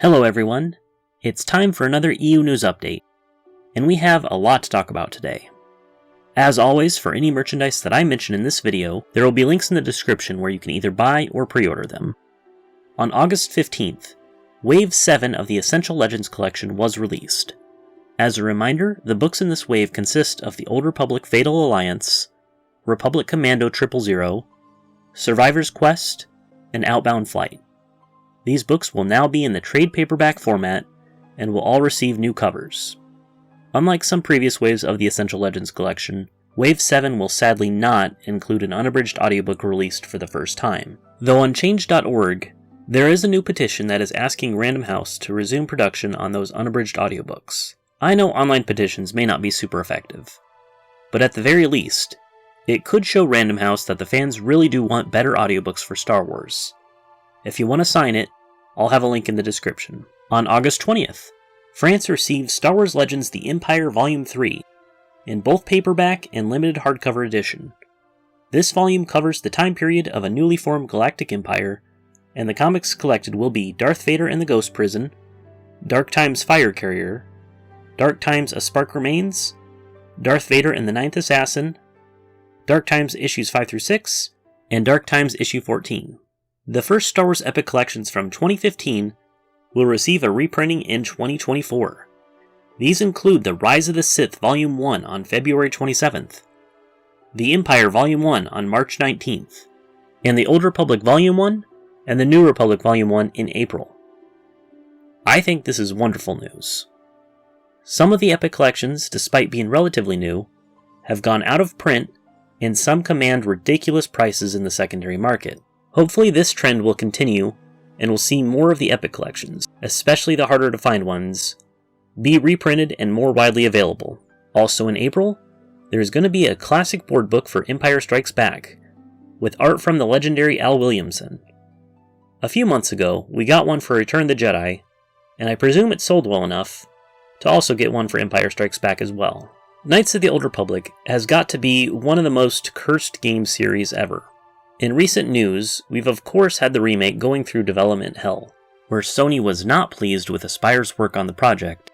Hello everyone, it's time for another EU News Update, and we have a lot to talk about today. As always, for any merchandise that I mention in this video, there will be links in the description where you can either buy or pre-order them. On August 15th, Wave 7 of the Essential Legends collection was released. As a reminder, the books in this wave consist of the Old Republic Fatal Alliance, Republic Commando 000, Survivor's Quest, and Outbound Flight. These books will now be in the trade paperback format and will all receive new covers. Unlike some previous waves of the Essential Legends collection, Wave 7 will sadly not include an unabridged audiobook released for the first time. Though on change.org, there is a new petition that is asking Random House to resume production on those unabridged audiobooks. I know online petitions may not be super effective, but at the very least, it could show Random House that the fans really do want better audiobooks for Star Wars. If you want to sign it, I'll have a link in the description. On August 20th, France received Star Wars Legends The Empire Volume 3, in both paperback and limited hardcover edition. This volume covers the time period of a newly formed galactic empire, and the comics collected will be Darth Vader and the Ghost Prison, Dark Times Fire Carrier, Dark Times A Spark Remains, Darth Vader and the Ninth Assassin, Dark Times Issues 5 through 6, and Dark Times Issue 14. The first Star Wars Epic Collections from 2015 will receive a reprinting in 2024. These include The Rise of the Sith Volume 1 on February 27th, The Empire Volume 1 on March 19th, and The Old Republic Volume 1 and The New Republic Volume 1 in April. I think this is wonderful news. Some of the Epic Collections, despite being relatively new, have gone out of print, and some command ridiculous prices in the secondary market. Hopefully this trend will continue, and we'll see more of the Epic Collections, especially the harder to find ones, be reprinted and more widely available. Also in April, there is going to be a classic board book for Empire Strikes Back, with art from the legendary Al Williamson. A few months ago, we got one for Return of the Jedi, and I presume it sold well enough to also get one for Empire Strikes Back as well. Knights of the Old Republic has got to be one of the most cursed game series ever. In recent news, we've of course had the remake going through development hell, where Sony was not pleased with Aspire's work on the project,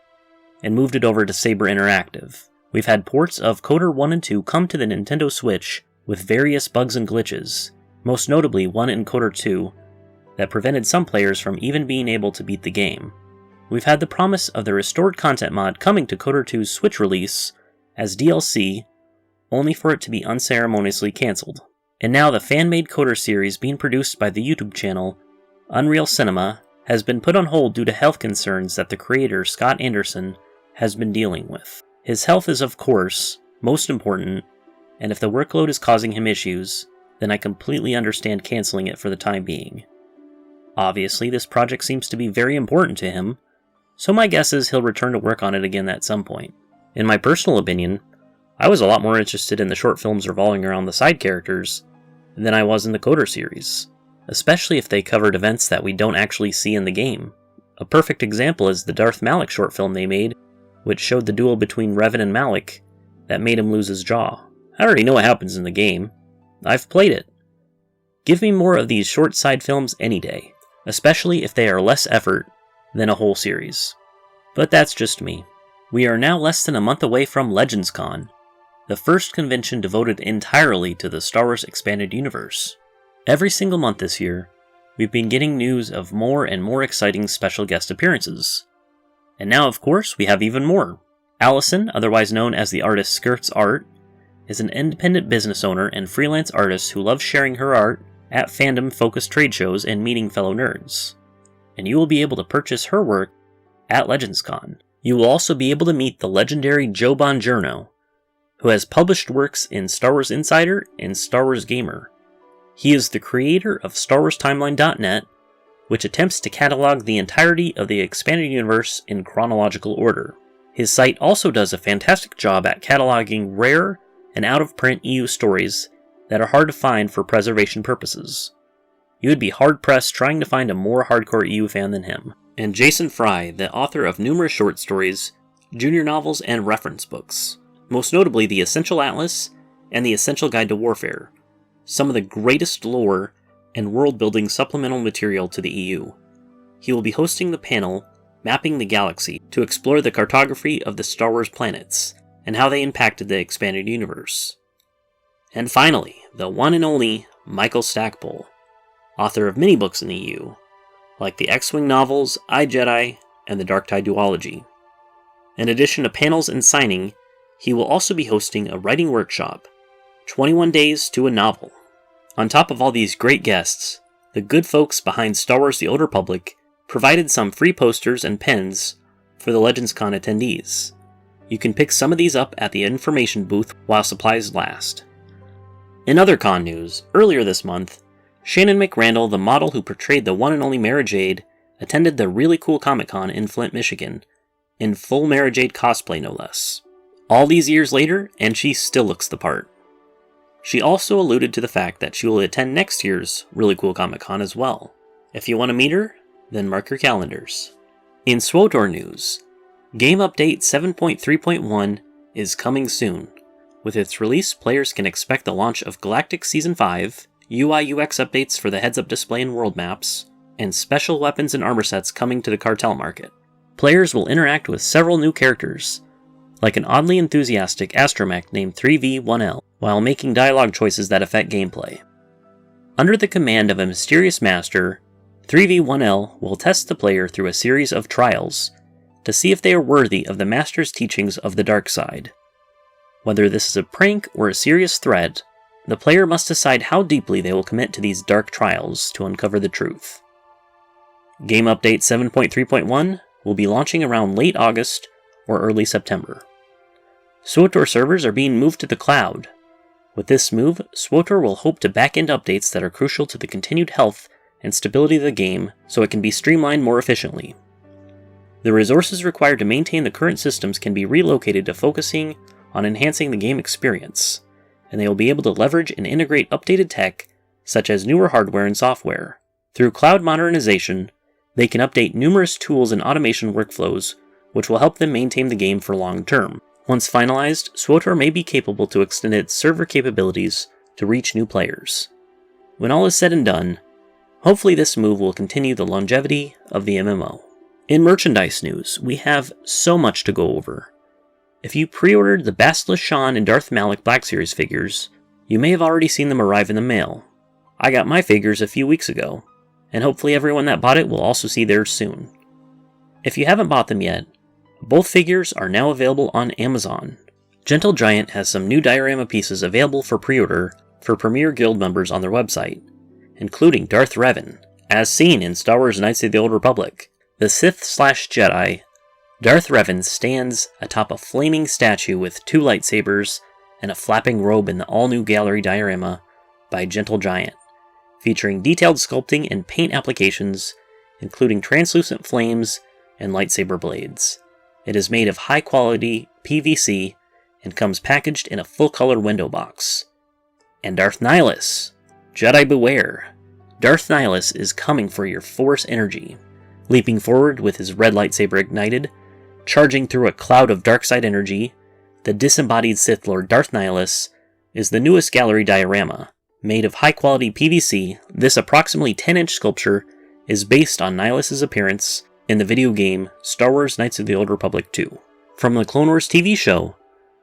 and moved it over to Saber Interactive. We've had ports of KOTOR 1 and 2 come to the Nintendo Switch with various bugs and glitches, most notably one in KOTOR 2 that prevented some players from even being able to beat the game. We've had the promise of the restored content mod coming to KOTOR 2's Switch release as DLC, only for it to be unceremoniously cancelled. And now the fan-made KOTOR series being produced by the YouTube channel Unreal Cinema has been put on hold due to health concerns that the creator Scott Anderson has been dealing with. His health is of course most important, and if the workload is causing him issues, then I completely understand cancelling it for the time being. Obviously, this project seems to be very important to him, so my guess is he'll return to work on it again at some point. In my personal opinion, I was a lot more interested in the short films revolving around the side characters than I was in the KOTOR series, especially if they covered events that we don't actually see in the game. A perfect example is the Darth Malak short film they made, which showed the duel between Revan and Malak that made him lose his jaw. I already know what happens in the game. I've played it. Give me more of these short side films any day, especially if they are less effort than a whole series. But that's just me. We are now less than a month away from LegendsCon, the first convention devoted entirely to the Star Wars Expanded Universe. Every single month this year, we've been getting news of more and more exciting special guest appearances. And now, of course, we have even more. Allison, otherwise known as the artist Skirts Art, is an independent business owner and freelance artist who loves sharing her art at fandom-focused trade shows and meeting fellow nerds. And you will be able to purchase her work at LegendsCon. You will also be able to meet the legendary Joe Bongiorno, who has published works in Star Wars Insider and Star Wars Gamer. He is the creator of StarWarsTimeline.net, which attempts to catalog the entirety of the expanded universe in chronological order. His site also does a fantastic job at cataloging rare and out-of-print EU stories that are hard to find for preservation purposes. You would be hard-pressed trying to find a more hardcore EU fan than him. And Jason Fry, the author of numerous short stories, junior novels, and reference books, most notably the Essential Atlas and the Essential Guide to Warfare, some of the greatest lore and world-building supplemental material to the EU. he will be hosting the panel Mapping the Galaxy to explore the cartography of the Star Wars planets and how they impacted the expanded universe. And finally, the one and only Michael Stackpole, author of many books in the EU, like the X-Wing novels, I, Jedi, and the Dark Tide duology. In addition to panels and signing, he will also be hosting a writing workshop, 21 Days to a Novel. On top of all these great guests, the good folks behind Star Wars The Old Republic provided some free posters and pens for the Legends Con attendees. You can pick some of these up at the information booth while supplies last. In other con news, earlier this month, Shannon McRandall, the model who portrayed the one and only Mara Jade, attended the Really Cool Comic Con in Flint, Michigan, in full Mara Jade cosplay no less. All these years later, and she still looks the part. She also alluded to the fact that she will attend next year's Really Cool Comic Con as well. If you want to meet her, then mark your calendars. In SWTOR news, Game Update 7.3.1 is coming soon. With its release, players can expect the launch of Galactic Season 5, UI/UX updates for the heads-up display and world maps, and special weapons and armor sets coming to the cartel market. Players will interact with several new characters, like an oddly enthusiastic astromech named 3V1L, while making dialogue choices that affect gameplay. Under the command of a mysterious master, 3V1L will test the player through a series of trials to see if they are worthy of the master's teachings of the dark side. Whether this is a prank or a serious threat, the player must decide how deeply they will commit to these dark trials to uncover the truth. Game Update 7.3.1 will be launching around late August or early September. SWTOR servers are being moved to the cloud. With this move, SWTOR will hope to back-end updates that are crucial to the continued health and stability of the game so it can be streamlined more efficiently. The resources required to maintain the current systems can be relocated to focusing on enhancing the game experience, and they will be able to leverage and integrate updated tech, such as newer hardware and software. Through cloud modernization, they can update numerous tools and automation workflows, which will help them maintain the game for long term. Once finalized, SWTOR may be capable to extend its server capabilities to reach new players. When all is said and done, hopefully this move will continue the longevity of the MMO. In merchandise news, we have so much to go over. If you pre-ordered the Bastila, Shan, and Darth Malak Black Series figures, you may have already seen them arrive in the mail. I got my figures a few weeks ago, and hopefully everyone that bought it will also see theirs soon. If you haven't bought them yet, both figures are now available on Amazon. Gentle Giant has some new diorama pieces available for pre-order for Premier Guild members on their website, including Darth Revan, as seen in Star Wars Knights of the Old Republic. The Sith/Jedi, Darth Revan stands atop a flaming statue with 2 lightsabers and a flapping robe in the all-new gallery diorama by Gentle Giant, featuring detailed sculpting and paint applications, including translucent flames and lightsaber blades. It is made of high-quality PVC and comes packaged in a full-color window box. And Darth Nihilus, Jedi beware! Darth Nihilus is coming for your Force energy, leaping forward with his red lightsaber ignited, charging through a cloud of dark side energy. The disembodied Sith Lord Darth Nihilus is the newest gallery diorama. Made of high-quality PVC, this approximately 10-inch sculpture is based on Nihilus's appearance in the video game Star Wars Knights of the Old Republic 2. From the Clone Wars TV show,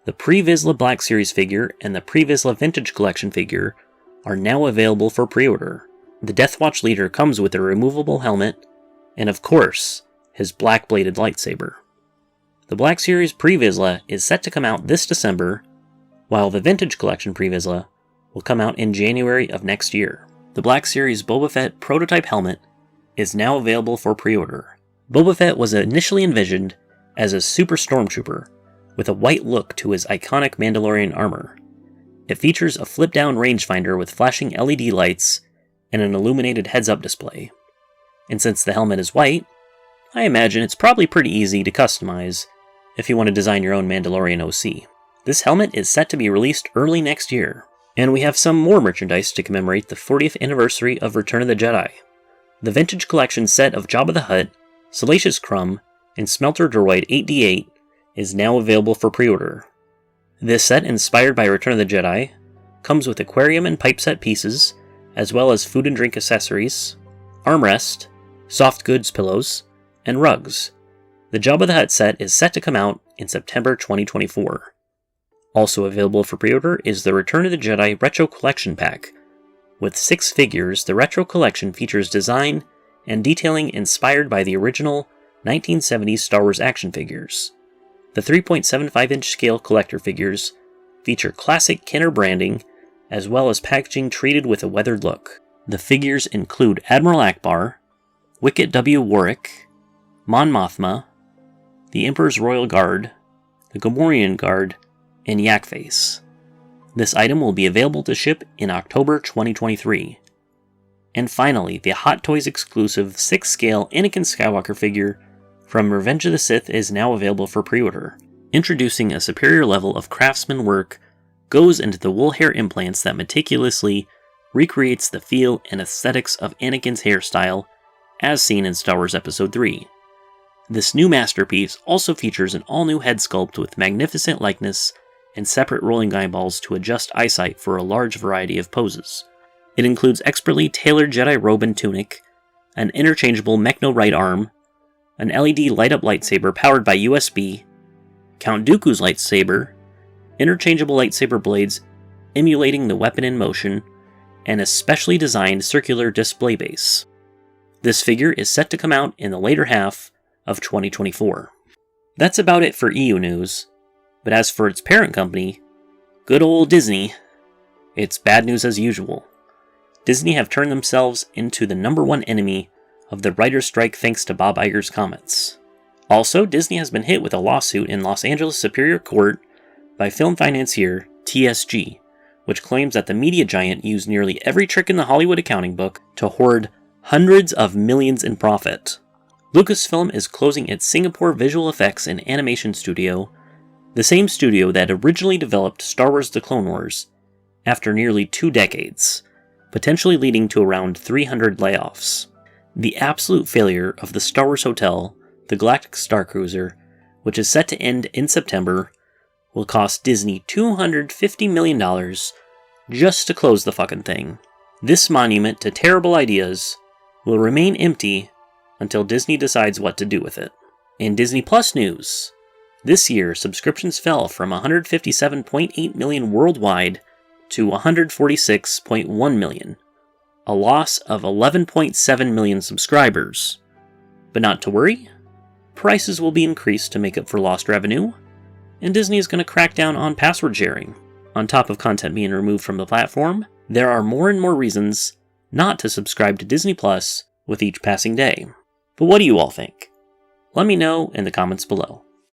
the Pre-Vizsla Black Series figure and the Pre-Vizsla Vintage Collection figure are now available for pre-order. The Death Watch leader comes with a removable helmet, and of course, his black-bladed lightsaber. The Black Series Pre-Vizsla is set to come out this December, while the Vintage Collection Pre-Vizsla will come out in January of next year. The Black Series Boba Fett prototype helmet is now available for pre-order. Boba Fett was initially envisioned as a super stormtrooper with a white look to his iconic Mandalorian armor. It features a flip-down rangefinder with flashing LED lights and an illuminated heads-up display. And since the helmet is white, I imagine it's probably pretty easy to customize if you want to design your own Mandalorian OC. This helmet is set to be released early next year, and we have some more merchandise to commemorate the 40th anniversary of Return of the Jedi. The Vintage Collection set of Jabba the Hutt, Salacious Crumb, and Smelter Droid 8D8 is now available for pre-order. This set, inspired by Return of the Jedi, comes with aquarium and pipe set pieces, as well as food and drink accessories, armrest, soft goods pillows, and rugs. The Jabba the Hutt set is set to come out in September 2024. Also available for pre-order is the Return of the Jedi Retro Collection Pack. With 6 figures, the Retro Collection features design and detailing inspired by the original 1970s Star Wars action figures. The 3.75-inch scale collector figures feature classic Kenner branding, as well as packaging treated with a weathered look. The figures include Admiral Akbar, Wicket W. Warwick, Mon Mothma, the Emperor's Royal Guard, the Gamorrean Guard, and Yakface. This item will be available to ship in October 2023. And finally, the Hot Toys exclusive 6-scale Anakin Skywalker figure from Revenge of the Sith is now available for pre-order. Introducing a superior level of craftsman work goes into the wool hair implants that meticulously recreates the feel and aesthetics of Anakin's hairstyle as seen in Star Wars Episode 3. This new masterpiece also features an all-new head sculpt with magnificent likeness and separate rolling eyeballs to adjust eyesight for a large variety of poses. It includes expertly tailored Jedi robe and tunic, an interchangeable Mechno right arm, an LED light-up lightsaber powered by USB, Count Dooku's lightsaber, interchangeable lightsaber blades emulating the weapon in motion, and a specially designed circular display base. This figure is set to come out in the later half of 2024. That's about it for EU news, but as for its parent company, good old Disney, it's bad news as usual. Disney have turned themselves into the #1 enemy of the writer's strike thanks to Bob Iger's comments. Also, Disney has been hit with a lawsuit in Los Angeles Superior Court by film financier TSG, which claims that the media giant used nearly every trick in the Hollywood accounting book to hoard hundreds of millions in profit. Lucasfilm is closing its Singapore visual effects and animation studio, the same studio that originally developed Star Wars: The Clone Wars, after nearly 2 decades, potentially leading to around 300 layoffs. The absolute failure of the Star Wars Hotel, the Galactic Star Cruiser, which is set to end in September, will cost Disney $250 million just to close the fucking thing. This monument to terrible ideas will remain empty until Disney decides what to do with it. In Disney Plus news, this year subscriptions fell from 157.8 million worldwide to 146.1 million, a loss of 11.7 million subscribers. But not to worry, prices will be increased to make up for lost revenue, and Disney is going to crack down on password sharing. On top of content being removed from the platform, there are more and more reasons not to subscribe to Disney Plus with each passing day. But what do you all think? Let me know in the comments below.